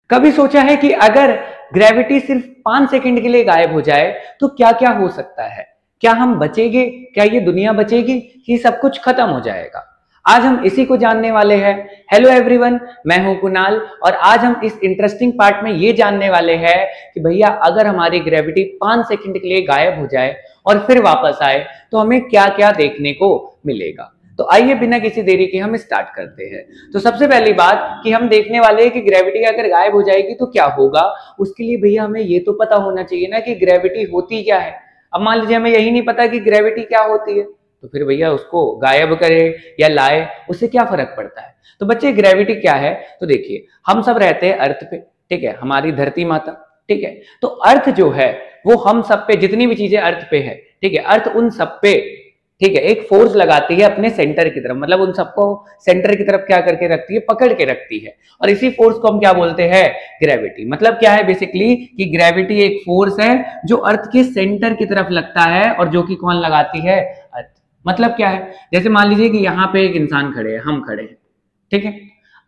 कभी सोचा है कि अगर ग्रेविटी सिर्फ 5 सेकंड के लिए गायब हो जाए तो क्या क्या हो सकता है? क्या हम बचेंगे? क्या ये दुनिया बचेगी कि सब कुछ खत्म हो जाएगा? आज हम इसी को जानने वाले हैं। हेलो एवरीवन, मैं हूं कुणाल और आज हम इस इंटरेस्टिंग पार्ट में ये जानने वाले हैं कि भैया अगर हमारी ग्रेविटी 5 सेकंड के लिए गायब हो जाए और फिर वापस आए तो हमें क्या क्या देखने को मिलेगा। तो आइए बिना किसी देरी के हम स्टार्ट करते हैं। तो सबसे पहली बात कि हम देखने वाले हैं कि ग्रेविटी अगर गायब हो जाएगी तो क्या होगा। उसके लिए भैया हमें ये तो पता होना चाहिए ना कि ग्रेविटी होती क्या है। अब मान लीजिए हमें यही नहीं पता कि ग्रेविटी क्या होती है, तो फिर भैया उसको गायब करे या लाए उससे क्या फर्क पड़ता है। तो बच्चे ग्रेविटी क्या है, तो देखिए हम सब रहते हैं अर्थ पे, ठीक है, हमारी धरती माता, ठीक है। तो अर्थ जो है वो हम सब पे, जितनी भी चीजें अर्थ पे है, ठीक है, अर्थ उन सब पे, ठीक है, एक फोर्स लगाती है अपने सेंटर की तरफ, मतलब उन सबको सेंटर की तरफ क्या करके रखती है, पकड़ के रखती है। और इसी फोर्स को हम क्या बोलते हैं, ग्रेविटी। मतलब क्या है बेसिकली कि ग्रेविटी एक फोर्स है जो अर्थ के सेंटर की तरफ लगता है और जो कि कौन लगाती है, अर्थ। मतलब क्या है, जैसे मान लीजिए कि यहाँ पे एक इंसान खड़े हैं, हम खड़े हैं, ठीक है।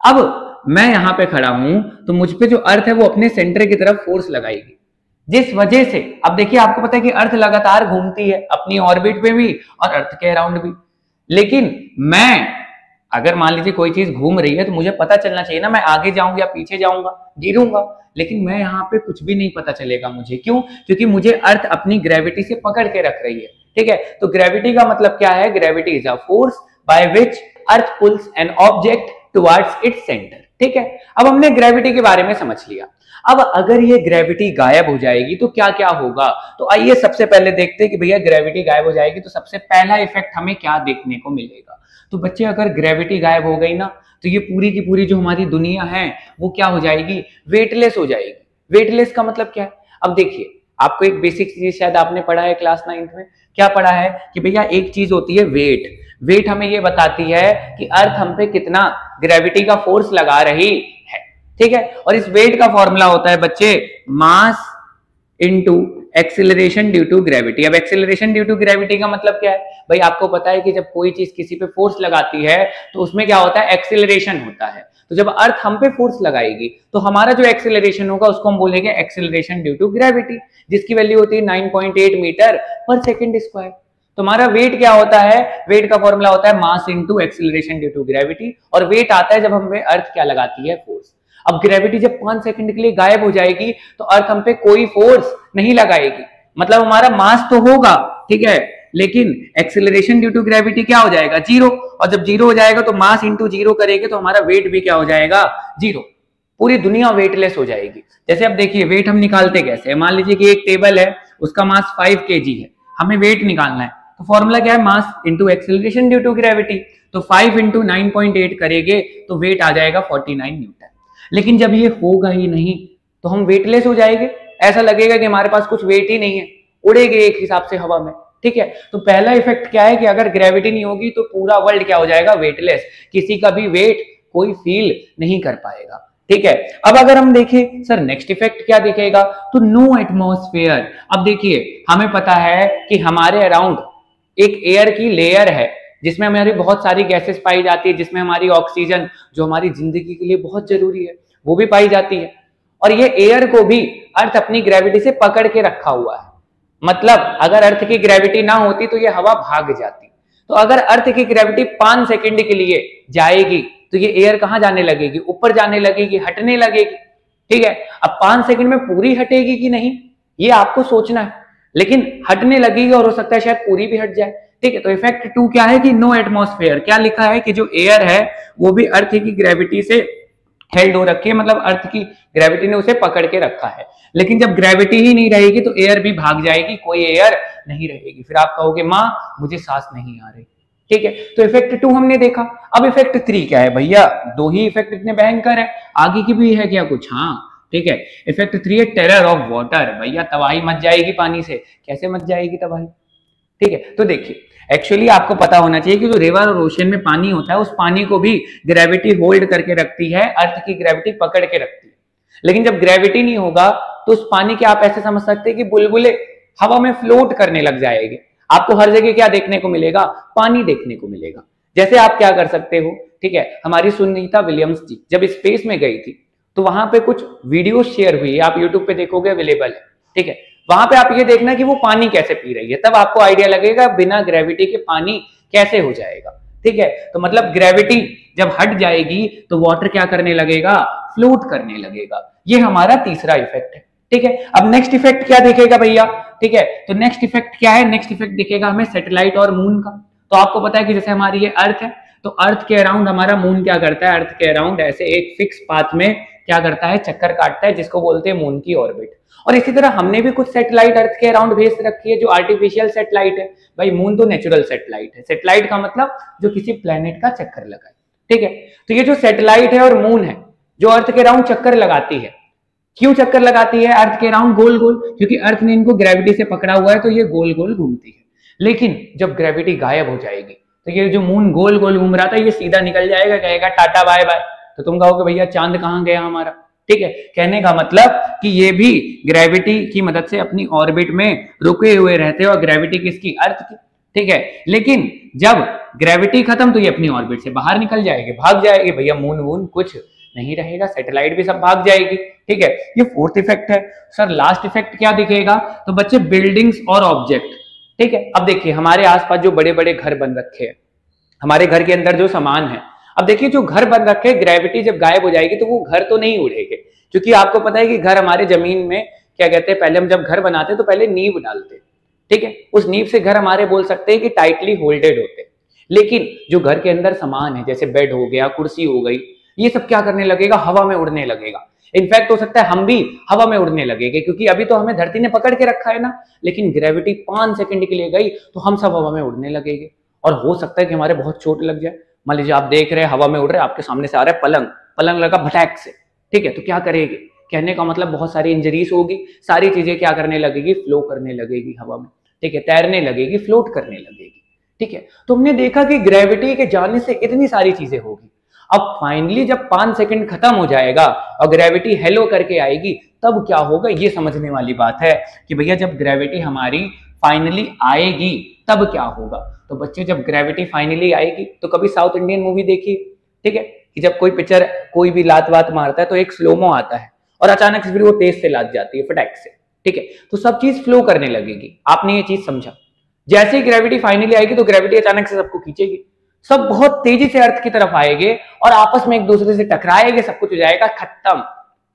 अब मैं यहाँ पे खड़ा हूं तो मुझ पे जो अर्थ है वो अपने सेंटर की तरफ फोर्स लगाएगी, जिस वजह से, अब देखिए आपको पता है कि अर्थ लगातार घूमती है अपनी ऑर्बिट पे भी और अर्थ के अराउंड भी। लेकिन मैं, अगर मान लीजिए कोई चीज घूम रही है तो मुझे पता चलना चाहिए ना, मैं आगे जाऊंगा या पीछे जाऊंगा, गिरूंगा। लेकिन मैं यहाँ पे कुछ भी नहीं पता चलेगा मुझे, क्यों? क्योंकि मुझे अर्थ अपनी ग्रेविटी से पकड़ के रख रही है, ठीक है। तो ग्रेविटी का मतलब क्या है, gravity is a force by which earth pulls an object towards its centre, ठीक है। अब हमने ग्रेविटी के बारे में समझ लिया। अब अगर ये ग्रेविटी गायब हो जाएगी तो क्या क्या होगा, तो आइए सबसे पहले देखते हैं कि भैया ग्रेविटी गायब हो जाएगी तो सबसे पहला इफेक्ट हमें क्या देखने को मिलेगा। तो बच्चे अगर ग्रेविटी गायब हो गई ना तो ये पूरी की पूरी जो हमारी दुनिया है वो क्या हो जाएगी, वेटलेस हो जाएगी। वेटलेस का मतलब क्या है, अब देखिए आपको एक बेसिक चीज शायद आपने पढ़ा है क्लास 9th में, क्या पढ़ा है कि भैया एक चीज होती है वेट। वेट हमें ये बताती है कि अर्थ हम पे कितना ग्रेविटी का फोर्स लगा रही है, ठीक है। और इस वेट का फॉर्मूला होता है बच्चे mass into acceleration due to gravity. अब एक्सीलरेशन ड्यू टू ग्रेविटी का मतलब क्या है, भाई आपको पता है कि जब कोई चीज किसी पे फोर्स लगाती है तो उसमें क्या होता है, एक्सीलरेशन होता है। तो जब अर्थ हम पे फोर्स लगाएगी तो हमारा जो एक्सीलरेशन होगा उसको हम बोलेंगे एक्सीलरेशन ड्यू टू ग्रेविटी, जिसकी वैल्यू होती है 9.8 मीटर पर सेकेंड स्क्वायर। तो हमारा वेट क्या होता है, वेट का फॉर्मूला होता है mass into acceleration due to gravity, और वेट आता है जब हम पे अर्थ क्या लगाती है, फोर्स। अब ग्रेविटी जब 5 सेकंड के लिए गायब हो जाएगी तो अर्थ हम पे कोई फोर्स नहीं लगाएगी, मतलब हमारा मास तो होगा, ठीक है, लेकिन एक्सीलरेशन ड्यू टू ग्रेविटी क्या हो जाएगा, जीरो। और जब जीरो हो जाएगा तो मास इंटू जीरो करेंगे तो हमारा वेट भी क्या हो जाएगा, जीरो। पूरी दुनिया वेटलेस हो जाएगी। जैसे अब देखिए वेट हम निकालते कैसे, मान लीजिए कि एक टेबल है, उसका मास 5 kg है, हमें वेट निकालना है, तो फॉर्मूला क्या है, mass into acceleration due to gravity. तो 5 इंटू 9.8 करेंगे तो वेट आ जाएगा 49 न्यूटन। लेकिन जब ये होगा ही नहीं तो हम वेटलेस हो जाएंगे, ऐसा लगेगा कि हमारे पास कुछ वेट ही नहीं है, उड़ेंगे एक हिसाब से हवा में, ठीक है। तो पहला इफेक्ट क्या है कि अगर ग्रेविटी नहीं होगी तो पूरा वर्ल्ड क्या हो जाएगा, वेटलेस, किसी का भी वेट कोई फील नहीं कर पाएगा, ठीक है। अब अगर हम देखें सर नेक्स्ट इफेक्ट क्या दिखेगा, तो नो एटमॉस्फेयर। अब देखिए हमें पता है कि हमारे अराउंड एक एयर की लेयर है जिसमें हमारी बहुत सारी गैसेस पाई जाती है, जिसमें हमारी ऑक्सीजन जो हमारी जिंदगी के लिए बहुत जरूरी है वो भी पाई जाती है। और ये एयर को भी अर्थ अपनी ग्रेविटी से पकड़ के रखा हुआ है, मतलब अगर अर्थ की ग्रेविटी ना होती तो ये हवा भाग जाती। तो अगर अर्थ की ग्रेविटी 5 सेकंड के लिए जाएगी तो ये एयर कहां जाने लगेगी, ऊपर जाने लगेगी, हटने लगेगी, ठीक है। अब 5 सेकंड में पूरी हटेगी कि नहीं ये आपको सोचना है, लेकिन हटने लगेगी और हो सकता है शायद पूरी भी हट जाए, ठीक है। तो इफेक्ट 2 क्या है कि नो एटमॉस्फेयर। क्या लिखा है कि जो एयर है वो भी अर्थ की ग्रेविटी से हेल्ड हो रखी है, मतलब अर्थ की ग्रेविटी ने उसे पकड़ के रखा है। लेकिन जब ग्रेविटी ही नहीं रहेगी तो एयर भी भाग जाएगी, कोई एयर नहीं रहेगी। फिर आप कहोगे माँ मुझे सांस नहीं आ रही, ठीक है। तो इफेक्ट 2 हमने देखा। अब इफेक्ट 3 क्या है भैया, 2 ही इफेक्ट इतने भयंकर है, आगे की भी है क्या कुछ, हाँ ठीक है। इफेक्ट 3 है टेरर ऑफ वाटर। भैया तबाही मच जाएगी पानी से, कैसे मच जाएगी तबाही, ठीक है। तो देखिए एक्चुअली आपको पता होना चाहिए कि जो रिवर और ओशन में पानी होता है उस पानी को भी ग्रेविटी होल्ड करके रखती है, अर्थ की ग्रेविटी पकड़ के रखती है। लेकिन जब ग्रेविटी नहीं होगा तो उस पानी के आप ऐसे समझ सकते हैं कि बुलबुले हवा में फ्लोट करने लग जाएंगे। आपको हर जगह क्या देखने को मिलेगा, पानी देखने को मिलेगा। जैसे आप क्या कर सकते हो, ठीक है, हमारी सुनीता विलियम्स जी जब स्पेस में गई थी तो वहां पे कुछ वीडियो शेयर हुई है, आप यूट्यूब पे देखोगे, अवेलेबल है, ठीक है। वहां पे आप ये देखना कि वो पानी कैसे पी रही है, तब आपको आइडिया लगेगा बिना ग्रेविटी के पानी कैसे हो जाएगा, ठीक है। तो मतलब ग्रेविटी जब हट जाएगी तो वाटर क्या करने लगेगा, फ्लोट करने लगेगा। ये हमारा तीसरा इफेक्ट है, ठीक है। अब नेक्स्ट इफेक्ट क्या दिखेगा भैया, ठीक है। तो नेक्स्ट इफेक्ट क्या है, नेक्स्ट इफेक्ट दिखेगा हमें सैटेलाइट और मून का। तो आपको पता है कि जैसे हमारी ये अर्थ है, तो अर्थ के अराउंड हमारा मून क्या करता है, अर्थ के अराउंड ऐसे एक फिक्स पाथ में क्या करता है, चक्कर काटता है, जिसको बोलते हैं मून की ऑर्बिट। और इसी तरह हमने भी कुछ सैटेलाइट अर्थ के अराउंड भेज रखी है, जो आर्टिफिशियल सैटेलाइट है। भाई मून तो नेचुरल सैटेलाइट है, सैटेलाइट का मतलब जो किसी प्लेनेट का चक्कर लगाए, ठीक है। तो ये जो सैटेलाइट है और मून है जो अर्थ के अराउंड चक्कर लगाती है, क्यों चक्कर लगाती है अर्थ के अराउंड गोल गोल, क्योंकि अर्थ ने इनको ग्रेविटी से पकड़ा हुआ है, तो ये गोल गोल घूमती है। लेकिन जब ग्रेविटी गायब हो जाएगी तो ये जो मून गोल गोल घूम रहा था ये सीधा निकल जाएगा, कहेगा टाटा बाय बाय। तो तुम कहोगे भैया चांद कहां गया हमारा, ठीक है। कहने का मतलब कि ये भी ग्रेविटी की मदद से अपनी ऑर्बिट में रुके हुए रहते हैं, और ग्रेविटी किसकी, अर्थ की, ठीक है। लेकिन जब ग्रेविटी खत्म तो ये अपनी ऑर्बिट से बाहर निकल जाएगी, भाग जाएगी भैया, मून वून कुछ नहीं रहेगा, सैटेलाइट भी सब भाग जाएगी, ठीक है। ये फोर्थ इफेक्ट है। सर लास्ट इफेक्ट क्या दिखेगा, तो बच्चे बिल्डिंग्स और ऑब्जेक्ट, ठीक है। अब देखिए हमारे आसपास जो बड़े बड़े घर बन रखे हैं, हमारे घर के अंदर जो सामान है, अब देखिए जो घर बन रखे हैं, ग्रेविटी जब गायब हो जाएगी तो वो घर तो नहीं उड़ेंगे, क्योंकि आपको पता है कि घर हमारे जमीन में क्या कहते हैं, पहले हम जब घर बनाते तो पहले नींव डालते, ठीक है। उस नींव से घर हमारे बोल सकते हैं कि टाइटली होल्डेड होते। लेकिन जो घर के अंदर सामान है, जैसे बेड हो गया, कुर्सी हो गई, ये सब क्या करने लगेगा, हवा में उड़ने लगेगा। इनफैक्ट हो सकता है हम भी हवा में उड़ने लगेंगे, क्योंकि अभी तो हमें धरती ने पकड़ के रखा है ना, लेकिन ग्रेविटी 5 सेकंड के लिए गई तो हम सब हवा में उड़ने लगेंगे। और हो सकता है कि हमारे बहुत चोट लग जाए। मान लीजिए आप देख रहे हैं हवा में उड़ रहे हैं, आपके सामने से आ रहा है पलंग, पलंग लगा भटैक से, ठीक है। तो क्या करेगी, कहने का मतलब बहुत सारी इंजरीज होगी, सारी चीजें क्या करने लगेगी, फ्लो करने लगेगी हवा में, ठीक है, तैरने लगेगी, फ्लोट करने लगेगी, ठीक है। तो हमने देखा कि ग्रेविटी के जाने से इतनी सारी चीजें होगी। अब फाइनली जब 5 सेकंड खत्म हो जाएगा और ग्रेविटी हेलो करके आएगी, तब क्या होगा, ये समझने वाली बात है कि भैया जब ग्रेविटी हमारी फाइनली आएगी तब क्या होगा। तो बच्चे जब ग्रेविटी फाइनली आएगी, तो कभी साउथ इंडियन मूवी देखिए, ठीक है, कि जब कोई पिक्चर कोई भी लात वात मारता है तो एक स्लोमो आता है और अचानक से फिर वो तेज से लात जाती है फटाक से, ठीक है। तो सब चीज फ्लो करने लगेगी। आपने ये चीज समझा, जैसे ही ग्रेविटी फाइनली आएगी तो ग्रेविटी अचानक से सबको खींचेगी, सब बहुत तेजी से अर्थ की तरफ आएंगे और आपस में एक दूसरे से टकराएंगे, सब कुछ हो जाएगा खत्म,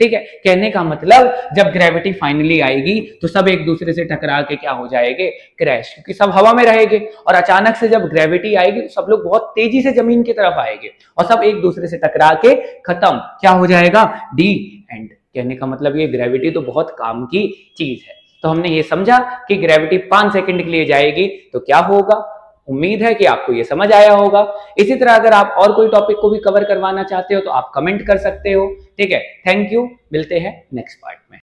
ठीक है। कहने का मतलब जब ग्रेविटी फाइनली आएगी तो सब एक दूसरे से टकरा के क्या हो जाएंगे, क्रैश, क्योंकि सब हवा में रहेंगे। और अचानक से जब ग्रेविटी आएगी तो सब लोग बहुत तेजी से जमीन की तरफ आएंगे और सब एक दूसरे से टकरा के खत्म, क्या हो जाएगा, डी एंड। कहने का मतलब ये ग्रेविटी तो बहुत काम की चीज है। तो हमने ये समझा कि ग्रेविटी 5 सेकंड के लिए जाएगी तो क्या होगा। उम्मीद है कि आपको ये समझ आया होगा। इसी तरह अगर आप और कोई टॉपिक को भी कवर करवाना चाहते हो तो आप कमेंट कर सकते हो, ठीक है। थैंक यू, मिलते हैं नेक्स्ट पार्ट में।